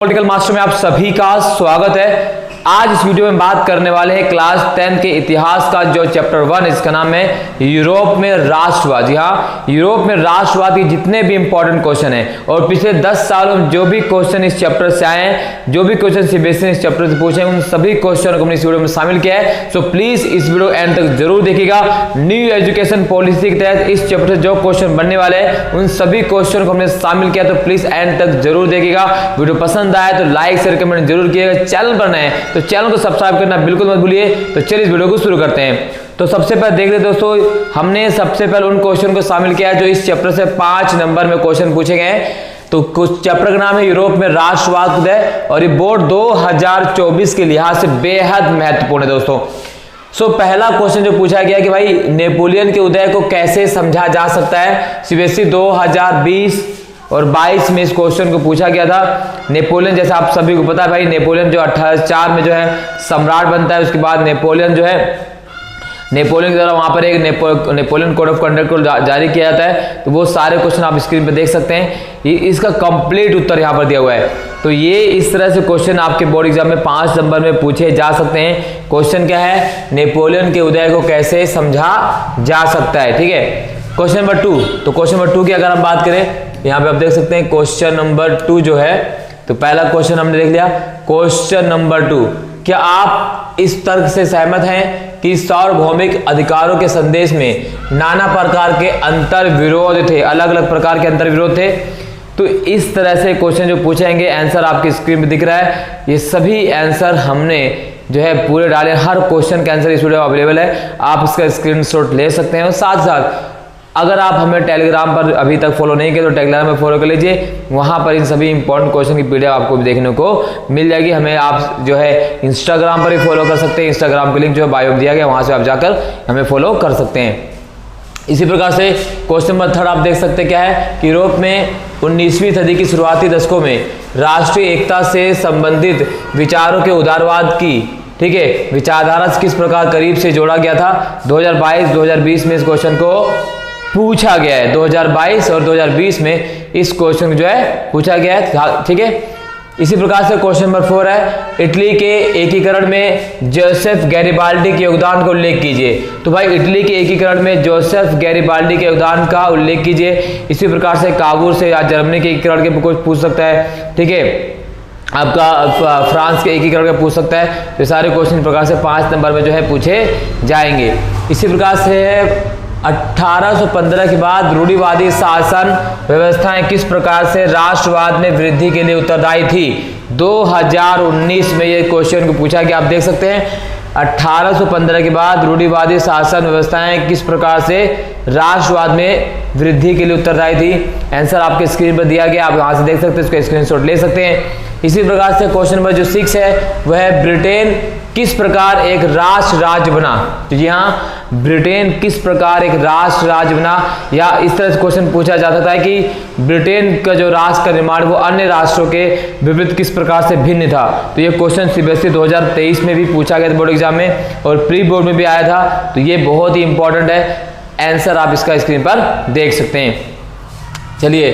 Political master में आप सभी का स्वागत है। आज इस वीडियो में बात करने वाले हैं क्लास 10 के इतिहास का जो चैप्टर 1 इसका नाम है यूरोप में राष्ट्रवाद। जी हाँ, यूरोप में राष्ट्रवाद के जितने भी इंपॉर्टेंट क्वेश्चन हैं और पिछले 10 सालों में जो भी क्वेश्चन इस चैप्टर से आए हैं, जो भी क्वेश्चन सीबीएसई ने इस चैप्टर से पूछे हैं, उन सभी क्वेश्चन को हमने इस वीडियो में शामिल किया है। सो प्लीज इस वीडियो एंड तक जरूर देखिएगा। न्यू एजुकेशन पॉलिसी के तहत इस चैप्टर से जो क्वेश्चन बनने वाले हैं उन सभी क्वेश्चन को हमने शामिल किया, तो प्लीज एंड तक जरूर देखिएगा। वीडियो पसंद आए तो लाइक शेयर कमेंट जरूर किएगा। चैनल पर नए तो चैनल को सब्सक्राइब करना बिल्कुल मत भूलिए। तो चलिए इस वीडियो को शुरू करते हैं। तो सबसे पहले देख लेते दोस्तों, हमने सबसे पहले उन क्वेश्चन को शामिल किया है जो इस चैप्टर से 5 नंबर में क्वेश्चन पूछे गए हैं। तो कुछ चैप्टर का नाम है यूरोप में राष्ट्रवाद है और ये बोर्ड 2024 के लिहाज से बेहद महत्वपूर्ण है दोस्तों। सो पहला क्वेश्चन जो पूछा गया कि भाई नेपोलियन के उदय को कैसे समझा जा सकता है। सीबीएसई 2020 और 22 में इस क्वेश्चन को पूछा गया था। नेपोलियन, जैसा आप सभी को पता है भाई, नेपोलियन जो 1804 में जो है सम्राट बनता है, उसके बाद नेपोलियन जो है नेपोलियन के द्वारा वहां पर एक नेपोलियन कोड ऑफ कंडक्ट को जारी किया जाता है। तो वो सारे क्वेश्चन आप स्क्रीन पे देख सकते हैं। ये इसका कंप्लीट उत्तर यहाँ पर दिया हुआ है। तो ये इस तरह से क्वेश्चन आपके बोर्ड एग्जाम में 5 नंबर में पूछे जा सकते हैं। क्वेश्चन क्या है, नेपोलियन के उदय को कैसे समझा जा सकता है। ठीक है, क्वेश्चन नंबर 2। तो क्वेश्चन नंबर 2 की अगर हम बात करें, यहाँ पे आप देख सकते हैं क्वेश्चन नंबर 2 जो है, तो पहला क्वेश्चन हमने देख लिया। क्वेश्चन नंबर 2, क्या आप इस तर्क से सहमत हैं कि सार्वभौमिक अधिकारों के संदेश में नाना प्रकार के अंतर विरोध थे, अलग अलग प्रकार के अंतर विरोध थे। तो इस तरह से क्वेश्चन जो पूछेंगे, आंसर आपकी स्क्रीन पे दिख रहा है। ये सभी आंसर हमने जो है पूरे डाले, हर क्वेश्चन का आंसर इस वीडियो में अवेलेबल है, आप इसका स्क्रीनशॉट ले सकते हैं। और साथ साथ अगर आप हमें टेलीग्राम पर अभी तक फॉलो नहीं किए तो टेलीग्राम में फॉलो कर लीजिए। वहां पर इन सभी इंपॉर्टेंट क्वेश्चन की पीडीएफ आपको भी देखने को मिल जाएगी। हमें आप जो है इंस्टाग्राम पर भी फॉलो कर सकते हैं। इंस्टाग्राम का लिंक जो है बायो में दिया गया, वहां से आप जाकर हमें फॉलो कर सकते हैं। इसी प्रकार से क्वेश्चन नंबर 3 आप देख सकते हैं क्या है कि यूरोप में 19वीं सदी की शुरुआती दशकों में राष्ट्रीय एकता से संबंधित विचारों के उदारवाद की, ठीक है, विचारधारा से किस प्रकार करीब से जोड़ा गया था। 2022-2020 में इस क्वेश्चन को पूछा गया है। 2022 और 2020 में इस क्वेश्चन जो है पूछा गया है। ठीक है, इसी प्रकार से क्वेश्चन नंबर 4 है, इटली के एकीकरण में जोसेफ गैरिबाल्डी के योगदान का उल्लेख कीजिए। तो भाई इटली के एकीकरण में जोसेफ गैरिबाल्डी के योगदान का उल्लेख कीजिए। इसी प्रकार से काबुल से या जर्मनी के एकीकरण के कुछ पूछ सकता है। ठीक है, आपका फ्रांस के एकीकरण का पूछ सकता है। तो सारे क्वेश्चन प्रकार से 5 नंबर में जो है पूछे जाएंगे। इसी प्रकार से 1815 के बाद रूढ़िवादी शासन व्यवस्थाएं किस प्रकार से राष्ट्रवाद में वृद्धि के लिए उत्तरदायी थी। 2019 में ये क्वेश्चन को पूछा गया, आप देख सकते हैं। 1815 के बाद रूढ़िवादी शासन व्यवस्थाएं किस प्रकार से राष्ट्रवाद में वृद्धि के लिए उत्तरदायी थी। आंसर आपके स्क्रीन पर दिया गया, आप यहां से देख सकते हैं, इसका स्क्रीनशॉट ले सकते हैं। इसी प्रकार से क्वेश्चन नंबर जो 6 है वह है, ब्रिटेन किस प्रकार एक राष्ट्र राज्य बना। तो जी हाँ, ब्रिटेन किस प्रकार एक राष्ट्र राज्य बना, या इस तरह से क्वेश्चन पूछा जा सकता है कि ब्रिटेन का जो राष्ट्र का निर्माण वो अन्य राष्ट्रों के विपरीत किस प्रकार से भिन्न था। तो ये क्वेश्चन सीबीएसई 2023 में भी पूछा गया था बोर्ड एग्जाम में, और प्री बोर्ड में भी आया था। तो ये बहुत ही इंपॉर्टेंट है, आंसर आप इसका स्क्रीन पर देख सकते हैं। चलिए,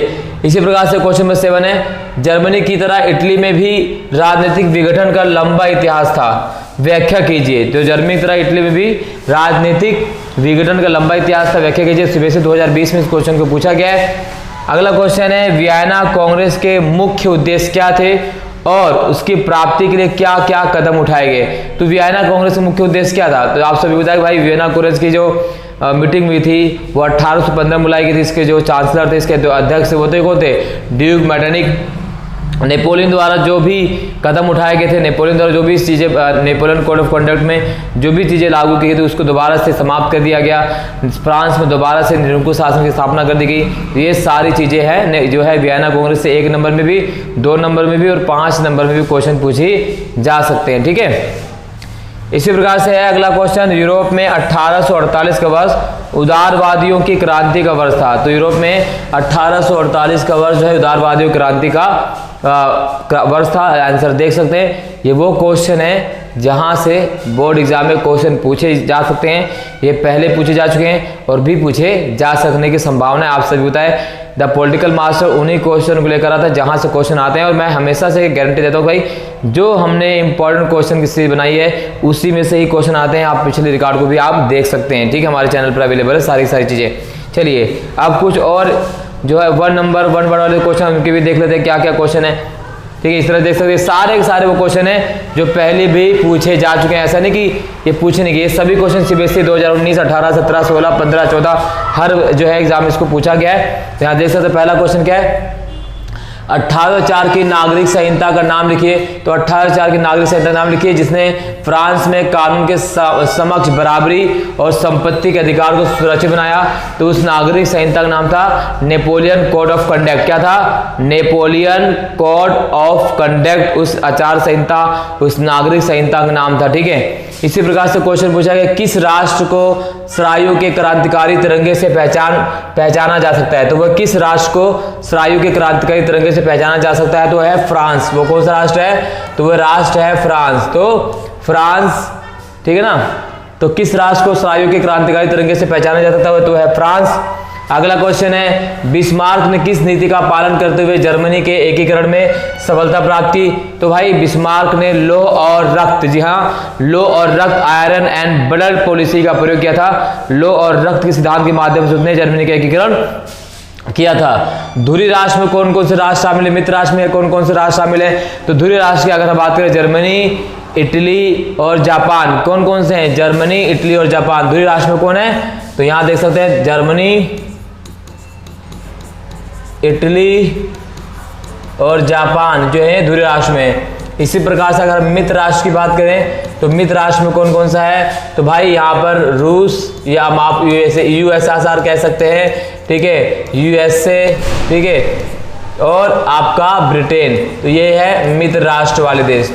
इसी प्रकार से क्वेश्चन नंबर 7 है, जर्मनी की तरह इटली में भी राजनीतिक विघटन का लंबा इतिहास था, व्याख्या कीजिए। तो जर्मनी की तरह इटली में भी राजनीतिक विघटन का लंबा इतिहास था, व्याख्या कीजिए। सीबीएसई 2020 में इस क्वेश्चन को पूछा गया है। अगला क्वेश्चन है, वियना कांग्रेस के मुख्य उद्देश्य क्या थे और उसकी प्राप्ति के लिए क्या क्या कदम उठाए गए। तो वियना कांग्रेस का मुख्य उद्देश्य क्या था। तो आप सभी बताएं भाई, वियना कांग्रेस की जो मीटिंग हुई थी वो 1815 बुलाई गई थी। इसके जो चांसलर थे, इसके जो अध्यक्ष थे, वो थे ड्यूक मैटरनिक। नेपोलियन द्वारा जो भी कदम उठाए गए थे, नेपोलियन द्वारा जो भी चीज़ें, नेपोलियन कोड ऑफ कंडक्ट में जो भी चीज़ें लागू की गई थी उसको दोबारा से समाप्त कर दिया गया। फ्रांस में दोबारा से निरंकुश शासन की स्थापना कर दी गई। ये सारी चीज़ें हैं जो है वियना कांग्रेस से 1 नंबर में भी, 2 नंबर में भी और 5 नंबर में भी क्वेश्चन पूछी जा सकते हैं। ठीक है, इसी प्रकार से है अगला क्वेश्चन, यूरोप में 1848 का वर्ष उदारवादियों की क्रांति का वर्ष था। तो यूरोप में 1848 का वर्ष जो है उदारवादियों की क्रांति का वर्ष था। आंसर देख सकते हैं, ये वो क्वेश्चन है जहां से बोर्ड एग्जाम में क्वेश्चन पूछे जा सकते हैं। ये पहले पूछे जा चुके हैं और भी पूछे जा सकने की संभावना है। आप सभी बताए द पॉलिटिकल मास्टर उन्हीं क्वेश्चन को लेकर आता है जहां से क्वेश्चन आते हैं, और मैं हमेशा से गारंटी देता हूँ भाई जो हमने इंपॉर्टेंट क्वेश्चन की सीरीज बनाई है उसी में से ही क्वेश्चन आते हैं। आप पिछले रिकॉर्ड को भी आप देख सकते हैं, ठीक है, हमारे चैनल पर अवेलेबल है सारी चीजें। चलिए अब कुछ और जो है 1 नंबर 1 वर्ड वाले क्वेश्चन उनके भी देख लेते हैं क्या क्या क्वेश्चन है, ठीक है। इस तरह देख सकते हैं सारे के सारे वो क्वेश्चन हैं जो पहले भी पूछे जा चुके हैं। ऐसा नहीं कि ये पूछे नहीं, ये सभी क्वेश्चन सीबीएसई 2019, 18, 17, 16, 15, 14 हर जो है एग्जाम इसको पूछा गया है। तो यहाँ देख सकते हैं पहला क्वेश्चन क्या है, 1804 की नागरिक संहिता का नाम लिखिए। तो 1804 की नागरिक संहिता का नाम लिखिए जिसने फ्रांस में कानून के समक्ष बराबरी और संपत्ति के अधिकार को सुरक्षित बनाया। तो उस नागरिक संहिता का नाम था नेपोलियन कोड ऑफ कंडक्ट। क्या था? नेपोलियन कोड ऑफ कंडक्ट उस आचार संहिता, उस नागरिक संहिता का नाम था, ठीक है। इसी प्रकार से क्वेश्चन पूछा गया किस राष्ट्र को सरायुं के क्रांतिकारी तिरंगे से पहचाना जा सकता है। तो वह किस राष्ट्र को सरायुं के क्रांतिकारी तिरंगे से पहचाना जा सकता है? तो है फ्रांस। वो कौन सा राष्ट्र है? तो वह राष्ट्र है फ्रांस। तो फ्रांस, ठीक है ना। तो किस राष्ट्र को सरायुं के क्रांतिकारी तिरंगे से पहचाना जा सकता है? तो है फ्रांस। अगला क्वेश्चन है बिस्मार्क ने किस नीति का पालन करते हुए जर्मनी के एकीकरण में सफलता प्राप्त की। तो भाई बिस्मार्क ने लौह और रक्त, जी हाँ, लौह और रक्त, आयरन एंड ब्लड पॉलिसी का प्रयोग किया था। लौह और रक्त के सिद्धांत के माध्यम से उसने जर्मनी का एकीकरण किया था। धुरी राष्ट्र में कौन कौन से राष्ट्र शामिल है? मित्र राष्ट्र में कौन कौन से राष्ट्र शामिल है? तो धुरी राष्ट्र की अगर हम बात करें जर्मनी, इटली और जापान। कौन कौन से हैं? जर्मनी, इटली और जापान। धुरी राष्ट्र में कौन है? तो यहां देख सकते हैं जर्मनी, इटली और जापान जो है धुरी राष्ट्र में। इसी प्रकार से अगर मित्र राष्ट्र की बात करें तो मित्र राष्ट्र में कौन कौन सा है? तो भाई यहाँ पर रूस या आप यूएसएसआर कह सकते हैं, ठीक है, यूएसए, ठीक है, और आपका ब्रिटेन। तो ये है मित्र राष्ट्र वाले देश।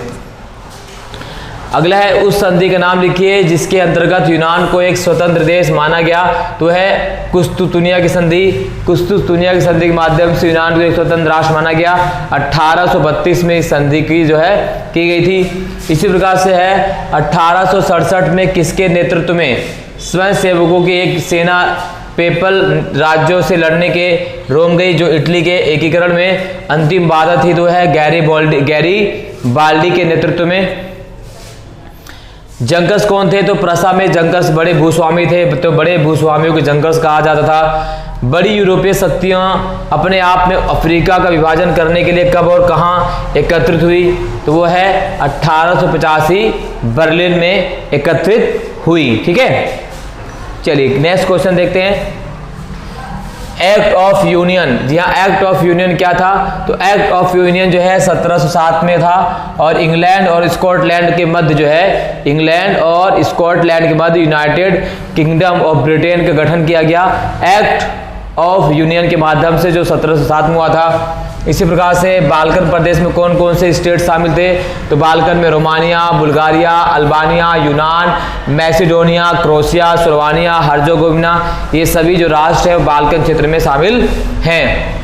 अगला है उस संधि का नाम लिखिए जिसके अंतर्गत यूनान को एक स्वतंत्र देश माना गया। तो है कुस्तुतुनिया की संधि। कुस्तुतुनिया की संधि के माध्यम से यूनान को एक स्वतंत्र राष्ट्र माना गया। 1832 में इस संधि की जो है की गई थी। इसी प्रकार से है 1867 में किसके नेतृत्व में स्वयंसेवकों की एक सेना पेपल राज्यों से लड़ने के रोम गई जो इटली के एकीकरण में अंतिम बाधा थी। तो है गैरीबाल्डी के नेतृत्व में। जंकस कौन थे? तो प्रसा में जंकस बड़े भूस्वामी थे। तो बड़े भूस्वामियों को जंकस कहा जाता था। बड़ी यूरोपीय शक्तियां अपने आप में अफ्रीका का विभाजन करने के लिए कब और कहां एकत्रित हुई? तो वो है 1885 बर्लिन में एकत्रित हुई, ठीक है। चलिए नेक्स्ट क्वेश्चन देखते हैं। एक्ट ऑफ यूनियन, जी हाँ, एक्ट ऑफ यूनियन क्या था? तो एक्ट ऑफ यूनियन जो है 1707 में था और इंग्लैंड और स्कॉटलैंड के मध्य जो है, इंग्लैंड और स्कॉटलैंड के मध्य यूनाइटेड किंगडम ऑफ ब्रिटेन का गठन किया गया एक्ट ऑफ यूनियन के माध्यम से, जो 1707 में हुआ था। इसी प्रकार से बाल्कन प्रदेश में कौन कौन से स्टेट शामिल थे? तो बाल्कन में रोमानिया, बुल्गारिया, अल्बानिया, यूनान, मैसिडोनिया, क्रोशिया, स्लोवानिया, हर्जोगोविना, ये सभी जो राष्ट्र है वो बाल्कन क्षेत्र में शामिल हैं।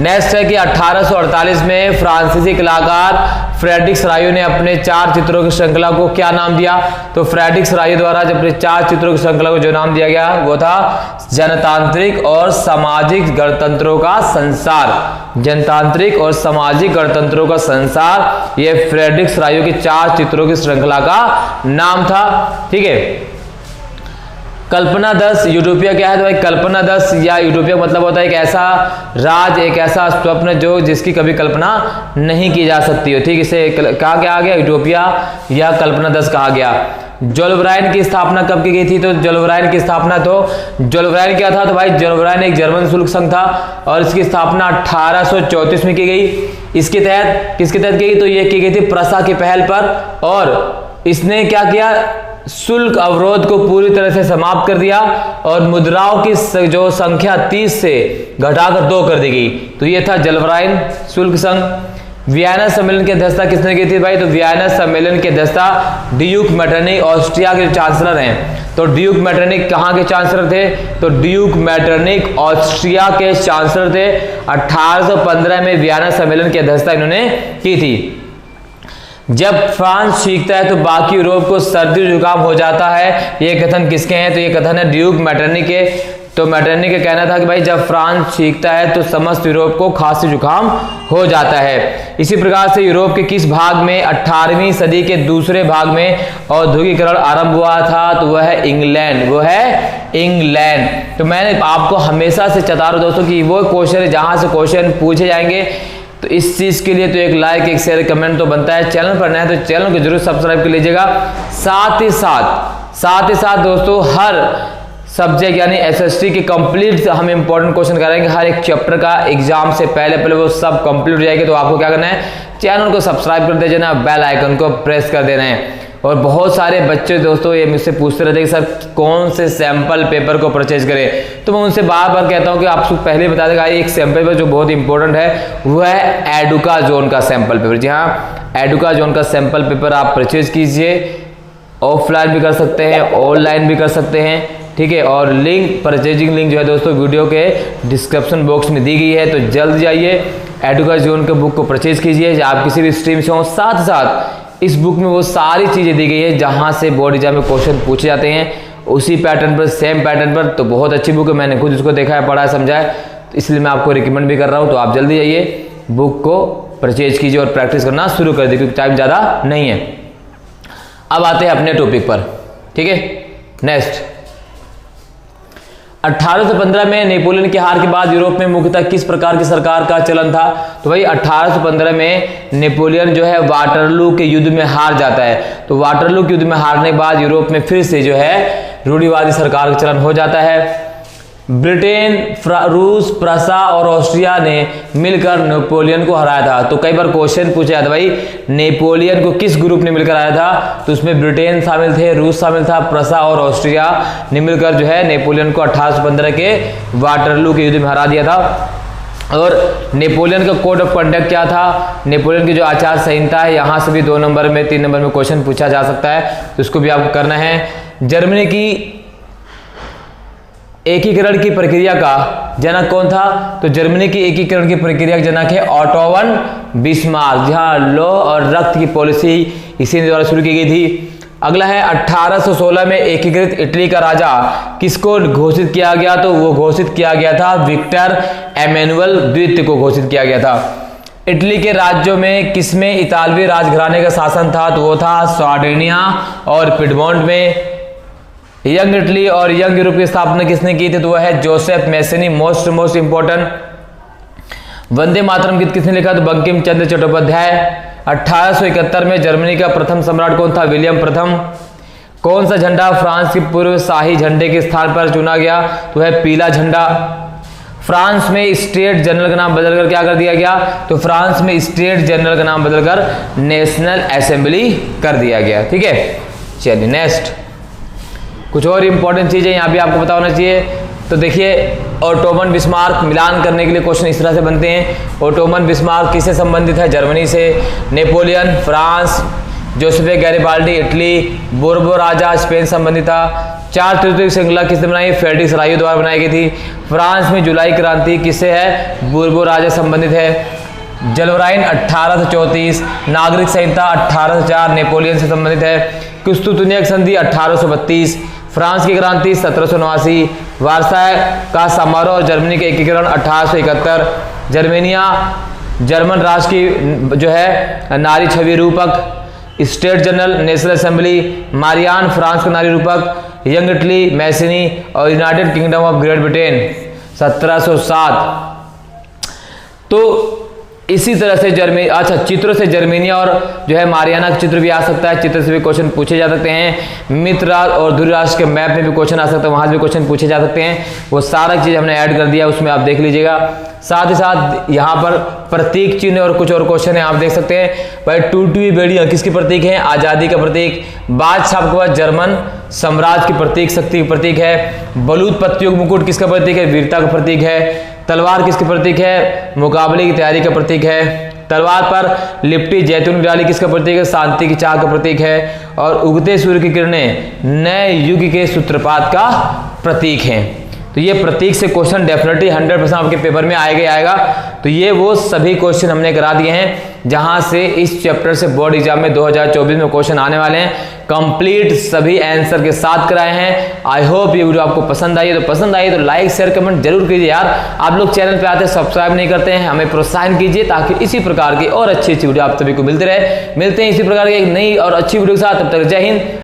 नेक्स्ट है कि 1848 में फ्रांसीसी कलाकार फ्रेडरिक सरायू ने अपने 4 चित्रों की श्रृंखला को क्या नाम दिया? तो फ्रेडरिक सरायू द्वारा जब अपने 4 चित्रों की श्रृंखला को जो नाम दिया गया वो था जनतांत्रिक और सामाजिक गणतंत्रों का संसार। जनतांत्रिक और सामाजिक गणतंत्रों का संसार, ये फ्रेडरिक सरायू की 4 चित्रों की श्रृंखला का नाम था, ठीक है। कल्पना 10 यूटोपिया क्या है? तो भाई कल्पना 10 या यूटोपिया मतलब होता है एक ऐसा राज, एक ऐसा स्वप्न जो जिसकी कभी कल्पना नहीं की जा सकती हो, ठीक। इसे कहा क्या आ गया? यूटोपिया या कल्पना 10 कहा गया। जोल्वराइन की स्थापना कब की गई थी? तो जोल्वराइन की स्थापना, तो जोल्वराइन क्या था? तो भाई जोल्वराइन एक जर्मन शुल्क संघ था और इसकी स्थापना 1834 में की गई। इसके तहत किसके तहत की गई? तो ये की गई थी प्रसा की पहल पर, और इसने क्या किया? शुल्क अवरोध को पूरी तरह से समाप्त कर दिया और मुद्राओं की जो संख्या 30 से घटाकर 2 कर दी गई। तो ये था जोल्वराइन शुल्क संघ। वियना सम्मेलन की अध्यक्षता किसने की थी भाई? तो वियना सम्मेलन की अध्यक्षता ड्यूक मेटरनिक ऑस्ट्रिया के चांसलर हैं। तो ड्यूक मेटरनिक कहाँ के चांसलर थे? तो ड्यूक मेटरनिक ऑस्ट्रिया के चांसलर थे। 1815 में वियना सम्मेलन की अध्यक्षता इन्होंने की थी। जब फ्रांस सीखता है तो बाकी यूरोप को सर्दी जुकाम हो जाता है। ये कथन किसके हैं? तो ये कथन है ड्यूक मैटरनी के। तो मैटरनी का कहना था कि भाई जब फ्रांस सीखता है तो समस्त यूरोप को खांसी जुकाम हो जाता है। इसी प्रकार से यूरोप के किस भाग में 18वीं सदी के दूसरे भाग में औद्योगिकरण आरंभ हुआ था? तो वह है इंग्लैंड, वो है इंग्लैंड। तो मैंने आपको हमेशा से चेता रहा हूं दोस्तों कि वो क्वेश्चन है जहां से क्वेश्चन पूछे जाएंगे, तो इस चीज के लिए तो एक लाइक, एक शेयर, कमेंट तो बनता है। चैनल पर नया है तो चैनल को जरूर सब्सक्राइब कर लीजिएगा। साथ ही साथ दोस्तों हर सब्जेक्ट यानी एसएसटी के कंप्लीट हम इंपॉर्टेंट क्वेश्चन करेंगे। हर एक चैप्टर का एग्जाम से पहले वो सब कंप्लीट हो जाएगी। तो आपको क्या करना है? चैनल को सब्सक्राब कर देना, बेल आइकन को प्रेस कर देना है। और बहुत सारे बच्चे दोस्तों ये मुझसे पूछते रहते हैं कि सर कौन से सैंपल पेपर को परचेज करें, तो मैं उनसे बार बार कहता हूं कि आपको पहले बता देगा एक सैंपल पेपर जो बहुत इंपॉर्टेंट है वो है एडुका जोन का सैंपल पेपर। जी हाँ, एडुका जोन का सैंपल पेपर आप परचेज कीजिए। ऑफलाइन भी कर सकते हैं, ऑनलाइन भी कर सकते हैं, ठीक है। और लिंक, परचेजिंग लिंक जो है दोस्तों वीडियो के डिस्क्रिप्शन बॉक्स में दी गई है। तो जल्द जाइए एडुका जोन के बुक को परचेज कीजिए। आप किसी भी स्ट्रीम से हो, साथ साथ इस बुक में वो सारी चीजें दी गई है जहां से बोर्ड एग्जाम में क्वेश्चन पूछे जाते हैं, उसी पैटर्न पर, सेम पैटर्न पर। तो बहुत अच्छी बुक है, मैंने खुद इसको देखा है, पढ़ा है, समझा है, तो इसलिए मैं आपको रिकमेंड भी कर रहा हूं। तो आप जल्दी जाइए बुक को परचेज कीजिए और प्रैक्टिस करना शुरू कर दीजिए क्योंकि टाइम ज्यादा नहीं है। अब आते हैं अपने टॉपिक पर, ठीक है। नेक्स्ट, 1815 में नेपोलियन की हार के बाद यूरोप में मुख्यतः किस प्रकार की सरकार का चलन था? तो भाई 1815 में नेपोलियन जो है वाटरलू के युद्ध में हार जाता है। तो वाटरलू के युद्ध में हारने के बाद यूरोप में फिर से जो है रूढ़िवादी सरकार का चलन हो जाता है। ब्रिटेन, रूस, प्रसा और ऑस्ट्रिया ने मिलकर नेपोलियन को हराया था। तो कई बार क्वेश्चन पूछा जाता है भाई नेपोलियन को किस ग्रुप ने मिलकर हराया था? तो उसमें ब्रिटेन शामिल थे, रूस शामिल था, प्रसा और ऑस्ट्रिया ने मिलकर जो है नेपोलियन को 1815 के वाटरलू के युद्ध में हरा दिया था। और नेपोलियन का कोड ऑफ कंडक्ट क्या था? नेपोलियन की जो आचार संहिता है, यहां से भी 2 नंबर में, 3 नंबर में क्वेश्चन पूछा जा सकता है, तो उसको भी आपको करना है। जर्मनी की एकीकरण की प्रक्रिया का जनक कौन था? तो जर्मनी की एकीकरण की प्रक्रिया का जनक है ऑटो वन बिस्मार्क। जहां लौ और रक्त की पॉलिसी इसी द्वारा शुरू की गई थी। अगला है 1816 में एकीकृत इटली का राजा किसको घोषित किया गया? तो वो घोषित किया गया था विक्टर एमेनुअल द्वितीय को घोषित किया गया था। इटली के राज्यों में किसमें इतालवी राजघराने का शासन था? तो वो था सार्डिनिया और पिडमोंट में। यंग इटली और यंग यूरोप की स्थापना किसने की थी? तो वह है Joseph Mazzini. Most important. Vande Mataram गीत किसने लिखा? तो बंकिम चंद्र चट्टोपाध्याय। 1871 में जर्मनी का प्रथम सम्राट कौन था? विलियम प्रथम। कौन सा झंडा फ्रांस के पूर्व शाही झंडे के स्थान पर चुना गया? तो है पीला झंडा। फ्रांस में स्टेट जनरल का नाम बदलकर क्या कर दिया गया? तो फ्रांस में स्टेट जनरल का नाम बदलकर नेशनल असेंबली कर दिया गया, ठीक है। चलिए नेक्स्ट, कुछ और इंपॉर्टेंट चीजें यहां भी आपको पता होना चाहिए। तो देखिए ओटोमन बिस्मार्क, मिलान करने के लिए क्वेश्चन इस तरह से बनते हैं। ओटोमन बिस्मार्क किससे संबंधित है? जर्मनी से। Napoleon France, Joseph Garibaldi Italy, Bourbon राजा स्पेन संबंधित था। 4 तृतीय श्रृंखला किसने बनाई? फेडिक्स रायो द्वारा बनाई गई थी। फ्रांस में जुलाई क्रांति किससे है? बोर्बो राजा संबंधित है। जलवराइन 1834, नागरिक संहिता 1804 नेपोलियन से संबंधित है। कुस्तुतुनिया संधि 1832, फ्रांस की क्रांति 1789, वार्साय का समारोह और जर्मनी के एकीकरण 1871, जर्मेनिया जर्मन राष्ट्र की जो है नारी छवि रूपक, state general national assembly, Marianne France का नारी रूपक, यंग इटली मैसिनी और United Kingdom of Great Britain 1707। तो इसी तरह से चित्रों से जर्मेनिया और जो है मारियाना का चित्र भी आ सकता है। चित्र से भी क्वेश्चन पूछे जा सकते हैं। मित्र राष्ट्र और ध्रुव राष्ट्र के मैप में भी क्वेश्चन आ सकता है, वहां से भी क्वेश्चन पूछे जा सकते हैं। वो सारा चीज हमने ऐड कर दिया, उसमें आप देख लीजिएगा। साथ ही साथ यहाँ पर प्रतीक चिन्ह और कुछ और क्वेश्चन है, आप देख सकते हैं। भाई टूटी बेड़ियां किसकी प्रतीक है? आजादी का प्रतीक। बादशाह के बाद जर्मन साम्राज्य की प्रतीक, शक्ति की प्रतीक है। बलूत पत्तियों का मुकुट किसका प्रतीक है? वीरता का प्रतीक है। तलवार किसकी प्रतीक है? मुकाबले की तैयारी का प्रतीक है। तलवार पर लिपटी जैतून की डाली किसका प्रतीक है? शांति की चाह का प्रतीक है। और उगते सूर्य की किरणें नए युग के सूत्रपात का प्रतीक हैं। तो ये प्रतीक से क्वेश्चन डेफिनेटली 100% आपके पेपर में आएगा। तो ये वो सभी क्वेश्चन हमने करा दिए हैं जहां से इस चैप्टर से बोर्ड एग्जाम में 2024 में क्वेश्चन आने वाले हैं। कंप्लीट सभी आंसर के साथ कराए हैं। आई होप ये वीडियो आपको पसंद आई है, तो पसंद आई तो लाइक शेयर कमेंट जरूर कीजिए यार। आप लोग चैनल पे आते सब्सक्राइब नहीं करते हैं, हमें प्रोत्साहन कीजिए ताकि इसी प्रकार की और अच्छी वीडियो आप सभी को मिलते रहे। मिलते हैं इसी प्रकार की एक नई और अच्छी वीडियो के साथ, तब तक जय हिंद।